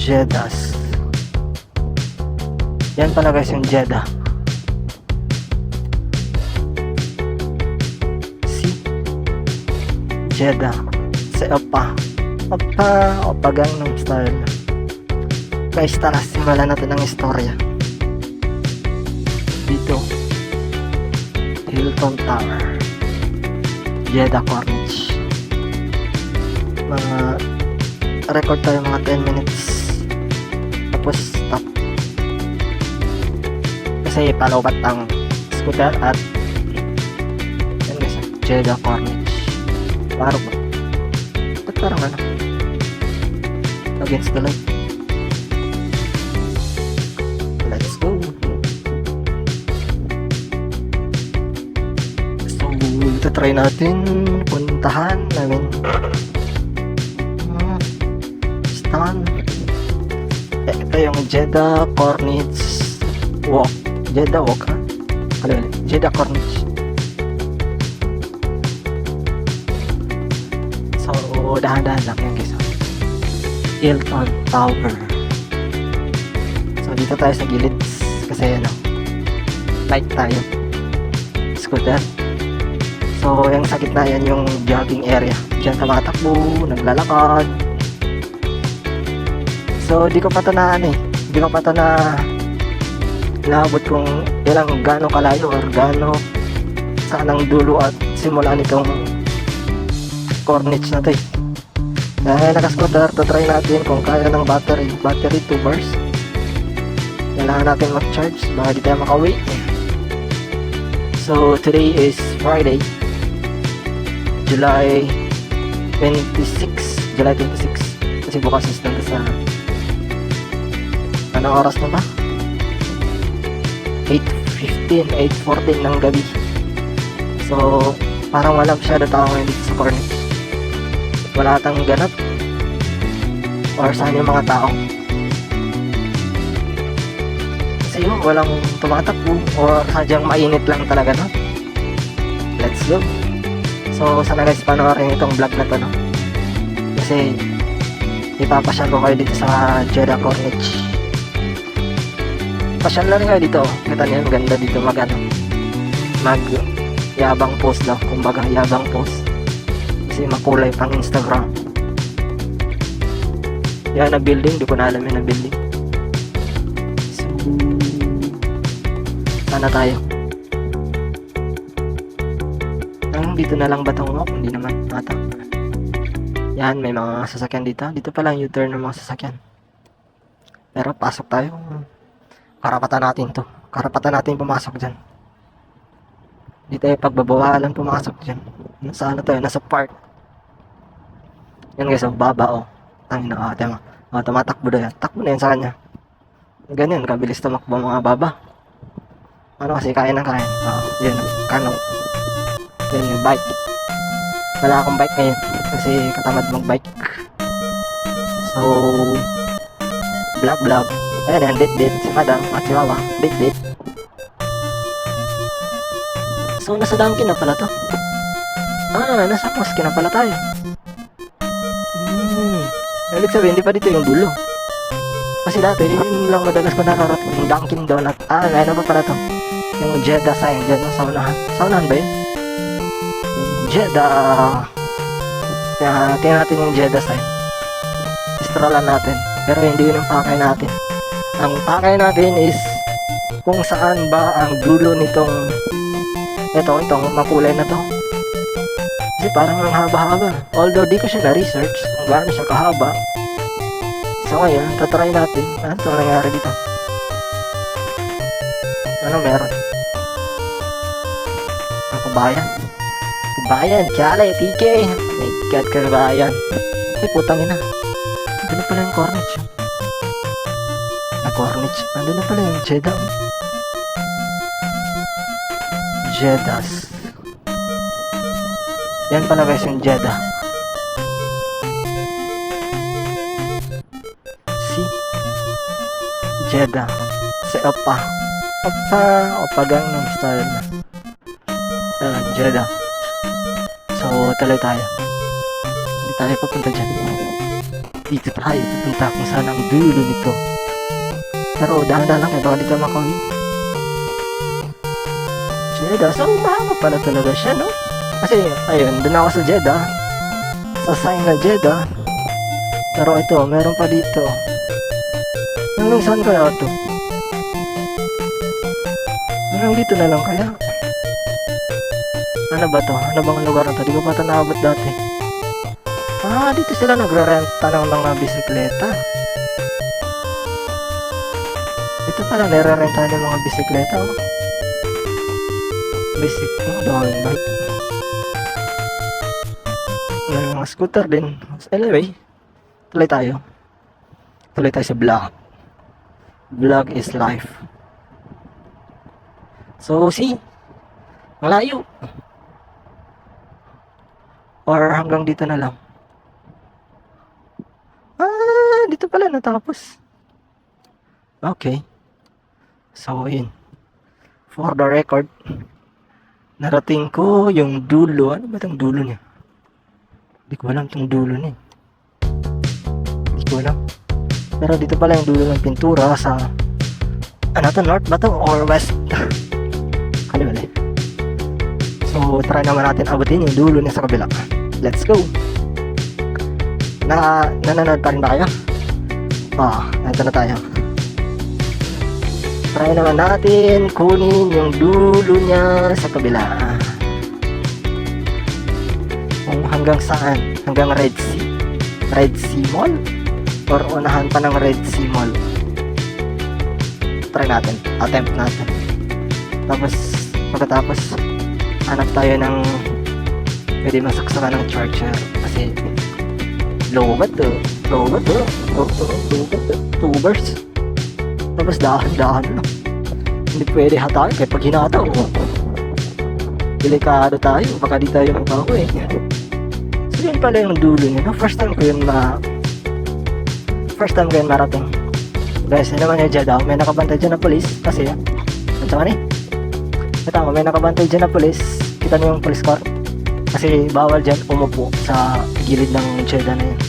Jeddas. Yan pala guys yung Jeddah. Si Jeddah sa Oppa Gangnam Style. Guys, tara simulan natin ang istorya. Dito Hilton Tower, Jeddah Corniche. Mga record tayo mga 10 minutes tapos stop kasi palobat ang scooter at yan guys, Jeddah Corniche. Parang ba? Ito parang ano against the light. Let's go. So ito try natin puntahan namin ito yung Jeddah Corniche Walk. Jeddah Walk ha? Jeddah Corniche. So dahan-dahan lang yan guys. Hilton Tower. So dito tayo sa gilid kasi ano, light tayo scooter. So yung sa gitna yan yung jogging area. Diyan ka makatakbo, naglalakad. So di ko pa ito na hindi ko pa ito na naabot kung ilang gaano kalayo or gaano saan ang dulo at simula nitong Corniche na ito. Dahil naka-scooter, try natin kung kaya ng battery 2 bars. Kailangan natin mag-charge baka di tayo makauwi. So today is Friday, July 26 kasi bukas is nandun sa anong oras na ba? 8:14 ng gabi. So parang wala masyado tao ngayon dito sa Corniche. Wala atang ganap or saan yung mga tao kasi yun, walang tumatakbo or sadyang mainit lang talaga, no? Let's go. So sana guys panoorin itong vlog na to, no? Kasi ipapasyal ko kayo dito sa Jeddah Corniche. Pasyal na rin kayo dito. Kita niyo yung ganda dito mag yabang post daw. Kumbaga yabang post kasi makulay pang Instagram. Yan na building, di ko na alam yun na building. So sana tayo dito na lang ba itong walk? Hindi naman ata. Yan, may mga sasakyan dito. Dito pa lang U-turn ng mga sasakyan. Pero pasok tayo. Karapatan natin to. Karapatan natin pumasok dyan. Di tayo pagbabawalan pumasok dyan. Nasa ano tayo? Nasa park. Yan guys, baba Tangin na, tema. Tumatakbo daw yan. Takbo na yan sa kanya. Ganyan, kabilis tumakbo mga baba. Ano kasi, kain ng kain. Yan, kano. Yan yung bike. Wala akong bike ngayon. Kasi katamad mag-bike. So, vlog. Ayan, dit si Madam at si Mama, dit. So, nasa Dunkin na pala to. Nasa Moski na pala tayo. Ibig sabihin, hindi pa dito yung dulo. Kasi dati, yun lang madalas ko nakarating yung Dunkin Donut. Ano ba pala to? Yung Jeddah sign dyan, sa unahan. Sa unahan ba yun? Jeddah. Tingnan natin yung Jeddah sign. Istralan natin. Pero hindi yun ang pakay natin. Ang pakay natin is kung saan ba ang dulo nitong itong makulay na to. Kasi parang ang haba-haba. Although di ko siya na-research kung gaano siya kahaba. So ngayon, tatry natin. Ano itong nangyari dito? Ano meron? Ang kabayan. Kabayan, kyale, TK. My God, kabayan. Ay, putang ina. Ano pala yung Corniche? Corniche. Nandun na pala yung Jeddah. Jeddahs. Yan pala guys yung Jeddah. Si Jeddah. Si Oppa Gangnam Style. Jeddah. So tuloy tayo. Hindi tayo papunta dyan. Dito tayo pupunta kung saan ang dulo nito. Pero dahan-dahan lang, baka dito makawin. Jeddah, so mahaba pala talaga siya, no? Kasi, ayun, dun ako sa Jeddah. Sa sign na Jeddah. Pero ito, meron pa dito. Hanggang saan kaya ito? Hanggang dito na lang kaya? Ano ba to? Ano bang lugar na to? Di ko pa ito naabot dati. Ah, dito sila nagre-renta ng mga bisikleta. Ito pala, nire-renta ng mga bisikleta. Oh. Dahil bike. May mga scooter din. Anyway, tuloy tayo. Tuloy tayo sa vlog. Vlog is life. So, see? Malayo. Or hanggang dito na lang. Ah, dito pala natapos. Okay. So, yun. For the record, narating ko yung dulo. Ano ba itong dulo niya? Hindi ko alam itong dulo niya. Hindi ko alam. Pero dito pala yung dulo ng pintura sa... Ano to? North ba to? Or west? Kaliwala. So, try naman natin abutin yung dulo niya sa kabila. Let's go! Nanonood pa rin ba kayo? Ito na tayo. Try naman natin kunin yung dulo niya sa kabila. Kung hanggang saan? Hanggang Red Sea. Red Sea Mall? Or unahan pa ng Red Sea Mall? Try natin. Attempt natin. Tapos, pagkatapos, hanap tayo ng pwede masaksakan ng charger. Kasi, low ba to? Tubers. Tapos dahan-dahan lang. Hindi pwede hatayin kaya pag hinataw delikado tayo, baka di tayo magbago eh. So yun pala yung dulo niya, no? First time ko yun marating. Guys, yun naman yung Jeddah, may nakabantay dyan na polis. Kasi, ito may nakabantay dyan na polis. Kita niyo yung police car. Kasi bawal dyan umupo sa gilid ng Jeddah na yun.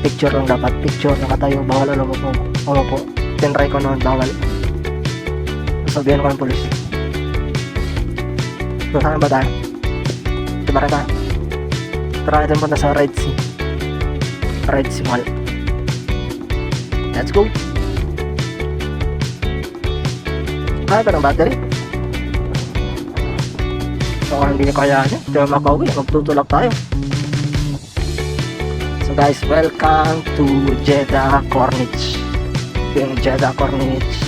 Picture lang dapat, picture nakatayo, bawal umupo. Tinry ko noon, bawal. Sabihan ko ng polis. So, saan ba tayo? Ito ba rin tayo? Tara natin punta sa Red Sea. Red Sea Mall. Let's go! Kaya ba ng battery? So, hindi na kaya niya. Hindi na makauwi. Magtutulak tayo. So guys, welcome to Jeddah Corniche. Yung Jeddah Corniche.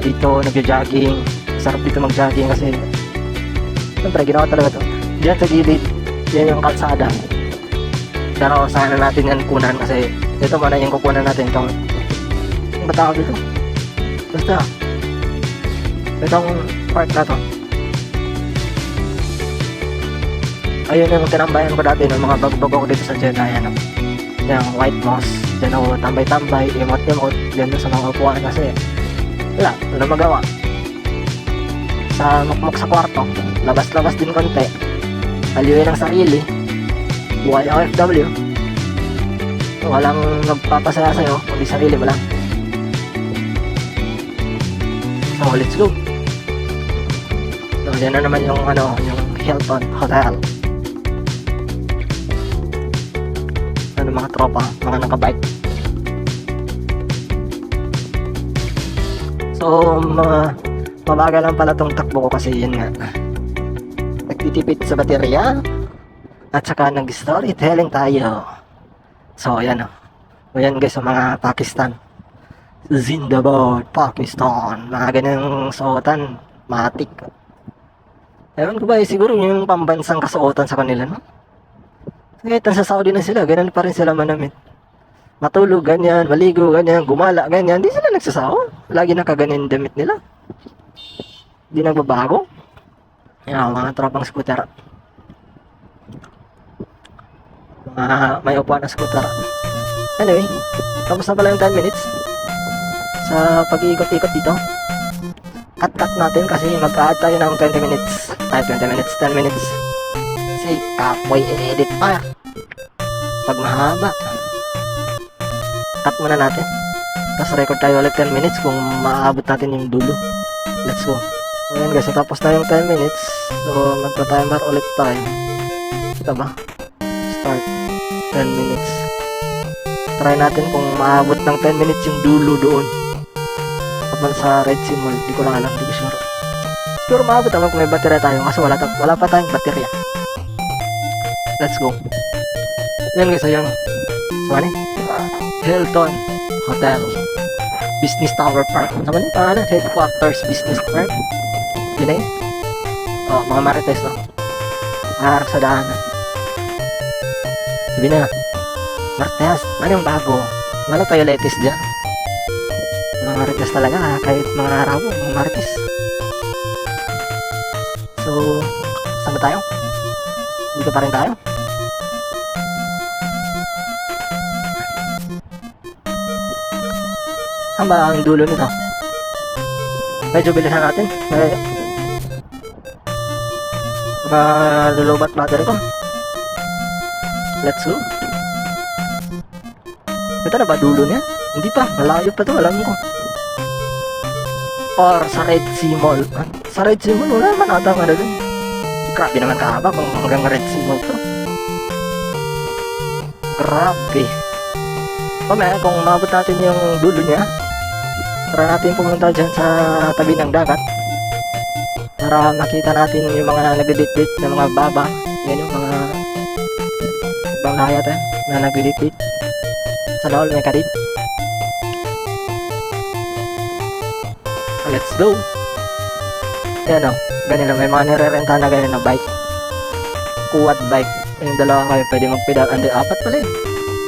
Dito nagja-jogging. Sarap dito mag-jogging kasi siyempre ginawa talaga to. Diyan sa gilid, yan yung kalsada. Pero sana natin yan kunan kasi dito muna yung kukunan natin itong yung batawag dito. Basta itong park na to. Ayun yung tinambayan ko dati ng mga bago-bago ko dito sa Jeddah. Yan yung White Moss. Diyan ako tambay-tambay, imot-imot. Diyan sa mga upuan kasi wala magawa. Sa mukmuk sa kwarto, labas-labas din konti. Aliwin ang sarili. Buhay OFW. Walang magpapasaya sa'yo, kundi sarili mo lang. So, let's go. So, diyan na naman yung yung Hilton Hotel. Mga tropa, mga nakabike. So, mabagal lang pala tong takbo ko kasi yun nga. Nagtitipid sa baterya at saka nag-storytelling tayo. So, ayan o. Ayan guys, sa mga Pakistan. Zindabad, Pakistan. Mga ganyang suotan, matik. Ewan ko ba, siguro yung pambansang kasuotan sa kanila, no? Kahit nasa Saudi na sila, ganun pa rin sila manamit. Matulog, ganyan, maligo, ganyan, gumala, ganyan. Hindi sila nagsasawa. Lagi nakaganyan damit nila. Hindi nagbabago. Yan, mga tropang scooter. May upuan na scooter. Anyway, tapos na pala yung 10 minutes. Sa pag-iikot-ikot dito. Cut natin kasi mag-add tayo ng 20 minutes. 20 minutes, 10 minutes. Kasi apoy edit pa. Pag mahaba. cut muna natin. Tapos record tayo ulit 10 minutes kung maaabot natin yung dulo. Let's go. Ayan guys, so tapos na yung 10 minutes. So magpa-timer ulit tayo. Ito ba? Start 10 minutes. Try natin kung maabot ng 10 minutes yung dulo doon. Kapag sa red symbol, di ko lang alam, di ko sure. Siguro maabot naman kung may baterya tayo kasi wala pa tayong baterya. Let's go. Yan guys, ayan. So ano? Hilton Hotel Business Tower Park. Naman yung pangalan? Headquarters Business Park. Yun na yun. Oh, mga marites no. Harap sa daanan. Sabi na. Marites, ano yung bago? Wala tayo latest dyan. Mga marites talaga, kahit mga arabo, mga marites. So, saan ba tayo? Dito pa rin tayo. Saan ba ang dulo nito? Medyo bilisan natin. Lulubat battery ko. Let's go. Ito na ba dulo niya? Hindi pa, malayo pa to, alam ko. Or sa Red Sea Mall. Sa Red Sea Mall, wala naman ata nga doon. Grabe naman kahaba kung hanggang Red Sea Mall to. Grabe. Mamaya kung maabot natin yung dulo niya, tara natin pumunta dyan sa tabi ng dagat para makita natin yung mga nagdidit-dit na mga baba. Yan yung mga ibang hayat na nagdidit-dit. Sana all may kadit. Let's go. Yan o, ganyan lang, may mga nire-renta na ganyan na bike. Quad bike. Yung dalawa kayo pwede magpedal. Andi, apat pala eh.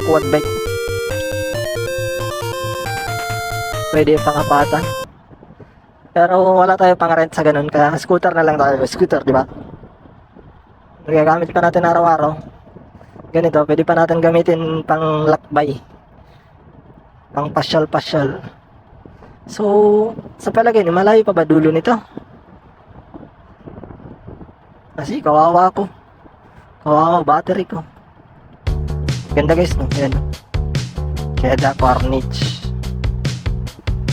Quad bike. Pwede yung pangapatan. Pero wala tayo pang rent sa ganun. Kaya scooter na lang tayo. Scooter, di ba? Nagagamit pa natin araw-araw. Ganito, pwede pa natin gamitin pang lakbay. Pang pasyal-pasyal. So, sa palagay niyo, malayo pa ba dulo nito? Kasi kawawa ko. Kawawa battery ko. Ganda guys, no? Ayan. Kedah Corniche.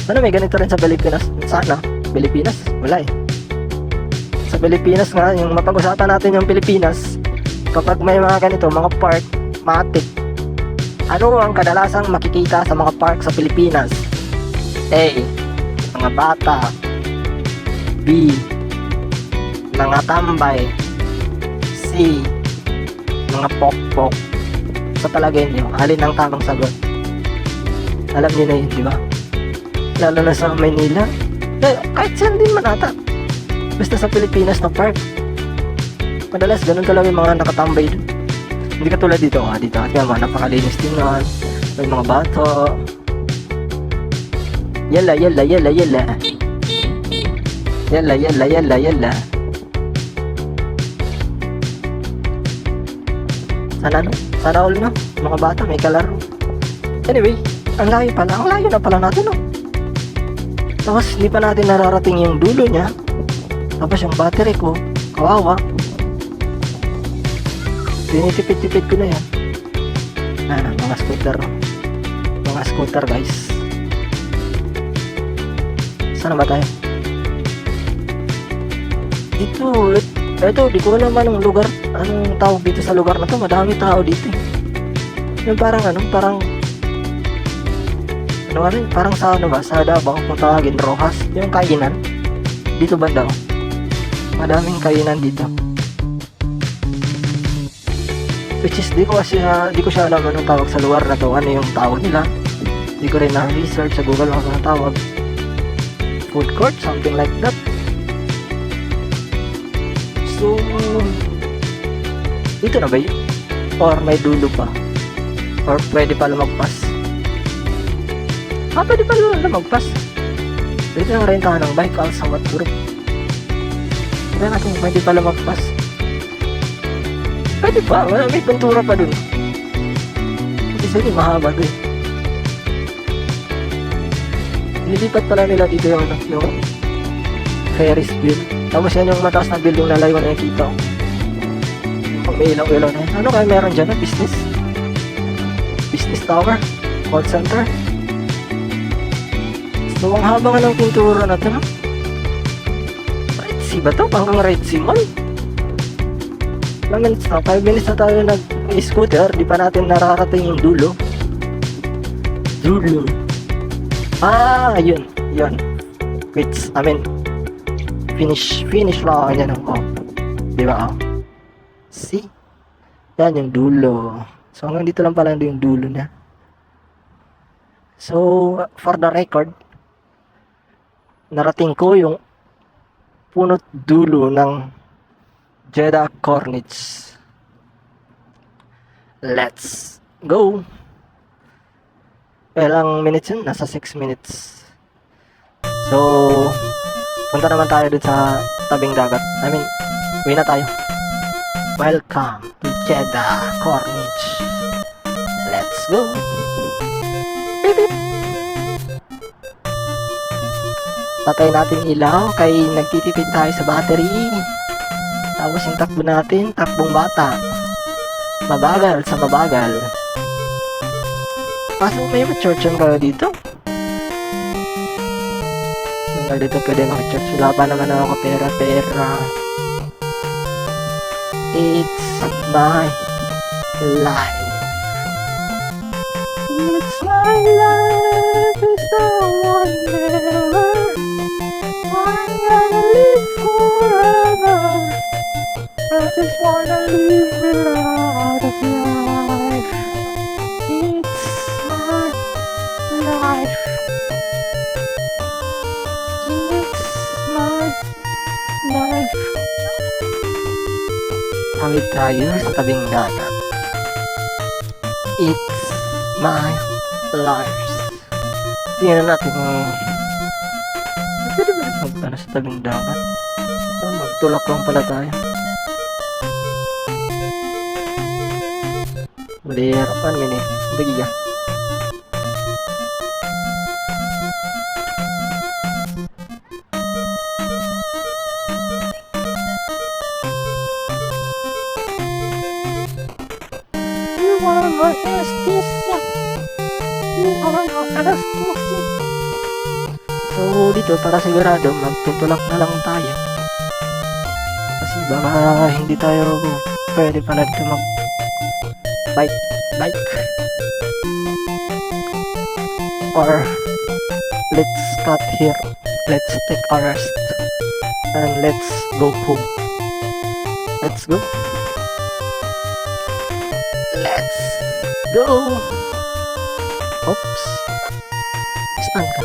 Sana may ganito rin sa Pilipinas. Sana. Pilipinas? Wala eh. Sa Pilipinas nga, yung mapag-usapan natin yung Pilipinas, kapag may mga ganito, mga park, matik. Ano ang kadalasang makikita sa mga park sa Pilipinas? A. Mga bata. B. Mga tambay. C. Mga pokpok. Sa palagay niyo, alin ang tamang sagot? Alam niyo na yun, di ba? Lalo na sa Maynila. Kahit saan din man ata. Basta sa Pilipinas na park. Madalas ganun talaga yung mga nakatambay dun. Hindi katulad dito. Dito kasi naman napakalinis tingnan. May mga bato. Yala. Yala. Sana all no? Mga bata may kalaro. Anyway, ang layo pala. Ang layo na pala natin no? Tapos hindi pa natin nararating yung dulo niya. Tapos yung battery ko, kawawa. Tinitipid-tipid ko na yan. Mga scooter. Mga scooter guys. Saan ba tayo? Dito, eto, di ko alam anong lugar. Anong tawag dito sa lugar na to? Madami tao dito eh. Yung parang parang sa sa Davao kung tawagin Rojas, yung kainan dito banda madaming kainan dito, which is di ko siya alam anong tawag sa lugar na to, ano yung tawag nila, di ko rin na-research sa Google anong tawag, food court, something like that. So dito na ba yun? Or may dulo pa? Or pwede pa lumagpas? Pwede pa lumagpas. Pwede nang rentahan ng bike sa what group. Kaya natin pwede pa lumagpas. Pwede pa, may pintura pa dun. Kasi sige, mahaba dun. Nilipat pala nila dito yung Ferris wheel. Tapos yan yung mataas na building na layo na nakikita. May ilaw-ilaw na yan. Ano kaya meron dyan na business? Business tower? call center. So, ang haba nga ng pintura na ito, no? Red Sea ba ito? Hanggang Red Sea Mall? 5 minutes na. 5 minutes na tayo nag-scooter. Di pa natin nakarating yung dulo. Dulo. Ah, yun. Yun. Quits. I mean, finish lang yan ng di ba? See? Yan yung dulo. So hanggang dito lang pala yung dulo niya. So for the record, narating ko yung punot dulo ng Jeddah Corniche. Let's go. Ilang minutes yun? Nasa 6 minutes. So punta naman tayo dun sa tabing dagat. I mean, uwi na tayo. Welcome to Jeddah Corniche. Let's go. Beep, beep. Patay natin ilaw kay nagtitipid tayo sa battery. Tapos yung takbo natin, takbong bata. Mabagal sa mabagal. Kaso may ma-churchan kayo dito. Hanggang dito pwede maki-church. Wala pa naman ako pera. It's my life. It's my life. It's a wonder. I'm gonna live forever. I just wanna live without a life. It's my life. It's my life. Tawid tayo sa tabing dagat. It's my life. Tingnan natin kung pwede ba magtana sa tabing dagat? So, magtulak lang pala tayo. Ulit, 1 minute. Bagiya. So dito para sigurado magtutulak na lang tayo. Kasi baka hindi tayo pwede pala dito mag bike. Or let's cut here. Let's take a rest. And let's go home. Let's go. Let's go. Oops. Stand ka.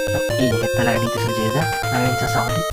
Ang init talaga dito sa Jeddah. Ngayon sa Saudi.